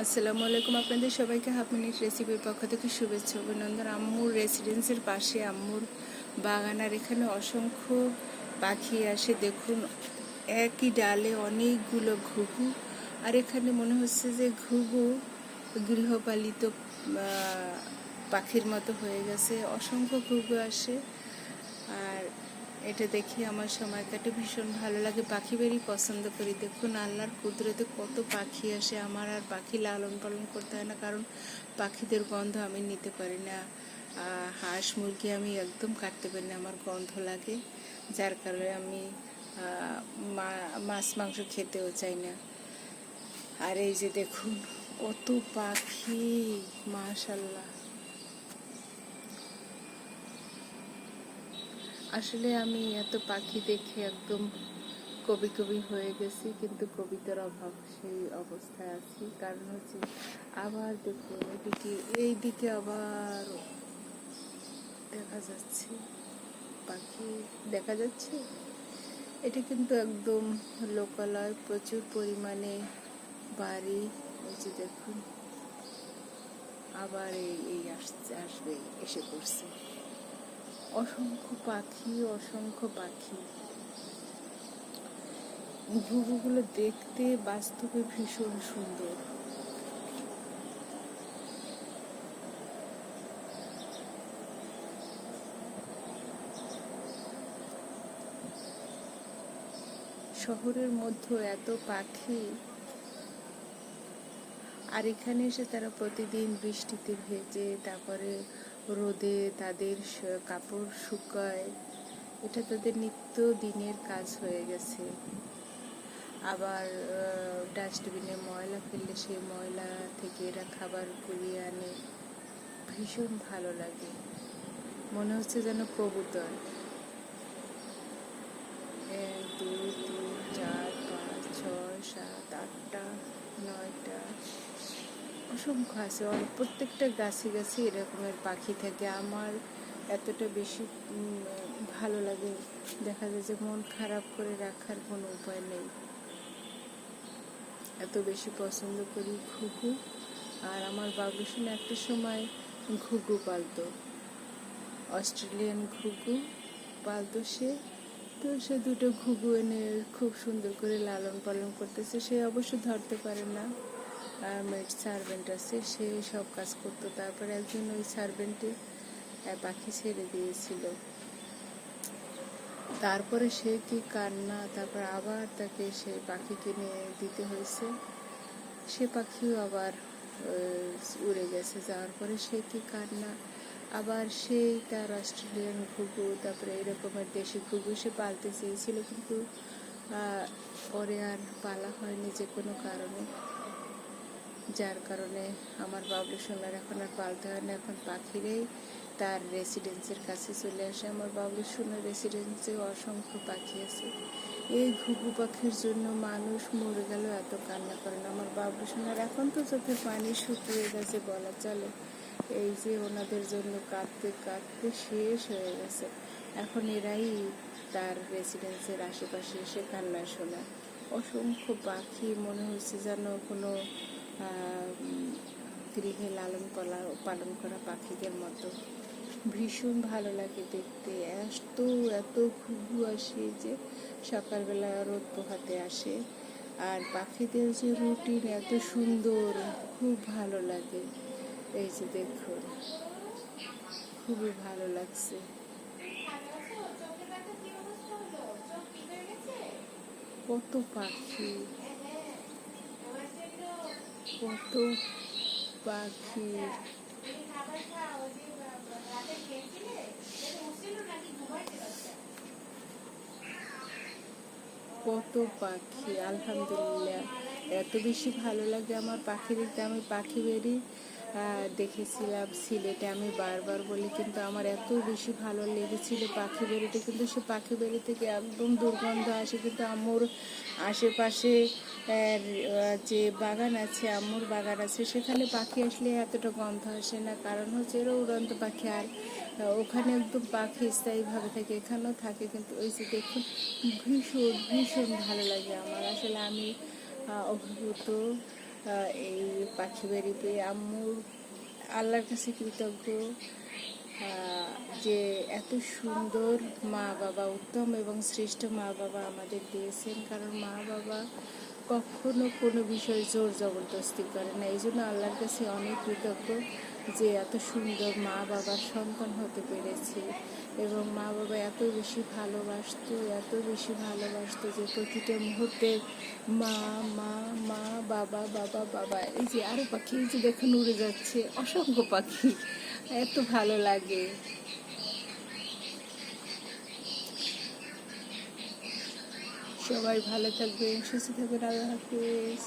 আসসালামু আলাইকুম, আপনাদের সবাইকে হাফ মিনিট রেসিপির পক্ষ থেকে শুভেচ্ছা অভিনন্দন। আম্মুর রেসিডেন্সের পাশে আম্মুর বাগান, আর এখানে অসংখ্য পাখি আসে। দেখুন, একই ডালে অনেকগুলো ঘুঘু, আর এখানে মনে হচ্ছে যে ঘুঘু গৃহপালিত পাখির মতো হয়ে গেছে। অসংখ্য ঘুঘু আসে, আর এটা দেখে আমার সময় কাটে, ভীষণ ভালো লাগে। পাখি বেরি পছন্দ করি। দেখুন আল্লাহর কুদরতে কত পাখি আসে। আমার আর পাখি লালন পালন করতে হয় না, কারণ পাখিদের গন্ধ আমি নিতে পারি না। হাঁস মুরগি আমি একদম কাটতে পারি না, আমার গন্ধ লাগে, যার কারণে আমি মাছ মাংস খেতেও চাই না। আর এই যে দেখুন কত পাখি, মাশাআল্লাহ। আসলে আমি এত পাখি দেখে একদম কবি কবি হয়ে গেছি, কিন্তু কবিতার অভাব, সেই অবস্থায় আছি। কারণ হচ্ছে আবার দেখুন এইদিকে আবার দেখা যাচ্ছে পাখি, দেখা যাচ্ছে। এটা কিন্তু একদম লোকালয়, প্রচুর পরিমাণে বাড়ি। এই যে দেখুন আবার এই আসবে, এসে পড়ছে। অসংখ্য পাখি, অসংখ্য পাখি। ঘুঘুগুলো দেখতে বাস্তবে ভীষণ সুন্দর। শহরের মধ্যে এত পাখি, আর এখানে এসে তারা প্রতিদিন বৃষ্টিতে ভেজে, তারপরে রোদে তাদের কাপড় শুকায়। এটা তাদের নিত্য দিনের কাজ হয়ে গেছে। আবার ডাস্টবিনে ময়লা ফেললে সেই ময়লা থেকে এরা খাবার কুড়িয়ে আনে। ভীষণ ভালো লাগে, মনে হচ্ছে যেন কবুতর। 1 2 3 4 5 6 7 8টা 9টা অসংখ্য আছে। প্রত্যেকটা গাছে গাছে এরকমের পাখি থাকে। আমার এতটা বেশি ভালো লাগে, দেখা যায় যে মন খারাপ করে রাখার কোনো উপায় নেই। এত বেশি পছন্দ করি ঘুঘু। আর আমার বাবুসোন একটা সময় ঘুঘু পালতো, অস্ট্রেলিয়ান ঘুঘু পালতো সে। তো সে দুটো ঘুঘু এনে খুব সুন্দর করে লালন পালন করতেছে। সে অবশ্য ধরতে পারে না, মেড সার্ভেন্ট আছে, সে সব কাজ করতো। তারপরে একজন ওই সার্ভেন্টে পাখি ছেড়ে দিয়েছিল। তারপরে সে কি কান্না, তারপর আবার তাকে সে পাখি কিনে দিতে হয়েছে। সে পাখিও আবার উড়ে গেছে। যাওয়ার পরে সে কি কান্না, আবার সেই তার অস্ট্রেলিয়ান ঘুঘু, তারপরে এরকমের দেশি ঘুঘু সে পালতে চেয়েছিল, কিন্তু পরে আর পালা হয়নি যে কোনো কারণে। যার কারণে আমার বাবলু সোনার এখন আর পালতে হয় না, এখন পাখিরাই তার রেসিডেন্সের কাছে চলে আসে। আমার বাবলু সোনার রেসিডেন্সে অসংখ্য পাখি আছে। এই ঘুঘু পাখির জন্য মানুষ মরে গেল এত কান্না করেন। আমার বাবলু সোনার এখন তো চোখের পানি শুকিয়ে গেছে বলা চলে। এই যে ওনাদের জন্য কাঁদতে কাঁদতে শেষ হয়ে গেছে। এখন এরাই তার রেসিডেন্সের আশেপাশে এসে কান্না শোনায়। অসংখ্য পাখি, মনে হচ্ছে যেন কোনো গৃহে পালন করা পাখিদের মতো। ভীষণ ভালো লাগে দেখতে। এত ঘুঘু আসে যে সকালবেলা রোদ পোহাতে আসে। আর পাখিদের যে রুটিন এত সুন্দর, খুব ভালো লাগে। এই যে দেখুন, খুবই ভালো লাগছে। কত পাখি, কত পাখি। কত পাখি, আলহামদুলিল্লাহ। এত বেশি ভালো লাগে আমার পাখি দেখতে। আমি পাখি বেরি দেখেছিলাম সিলেটে, আমি বারবার বলি, কিন্তু আমার এত বেশি ভালো লেগেছিল পাখি বেরিতে। কিন্তু সে পাখি বেরি থেকে একদম দুর্গন্ধ আসে। কিন্তু আম্মুর আশেপাশে যে বাগান আছে, আম্মুর বাগান আছে, সেখানে পাখি আসলে এতটা গন্ধ আসে না। কারণ হচ্ছে এরা উড়ন্ত পাখি, আর ওখানে একদম পাখি স্থায়ীভাবে থাকে, এখানেও থাকে। কিন্তু ওই যে দেখুন, ভীষণ ভীষণ ভালো লাগে আমার। আসলে আমি অভিভূত এই পাখি বাড়ি পেয়ে আম্মুর আল্লাহর কাছে কৃতজ্ঞ যে এত সুন্দর মা বাবা, উত্তম এবং শ্রেষ্ঠ মা বাবা আমাদের দিয়েছেন। কারণ মা বাবা কখনো কোনো বিষয়ে জোর জবরদস্তি করে না। এই জন্য আল্লাহর কাছে অনেক কৃতজ্ঞ যে এত সুন্দর মা বাবার সন্তান হতে পেরেছে। এবং মা বাবা এত বেশি ভালোবাসতো যে প্রতিটা মুহূর্তে মা মা মা বাবা বাবা বাবা। এই যে আরও পাখি, এই যে দেখুন উড়ে যাচ্ছে, অসংখ্য পাখি, এত ভালো লাগে। সবাই ভালো থাকবেন, সুস্থ থাকবেন, আল্লাহ হাফেজ।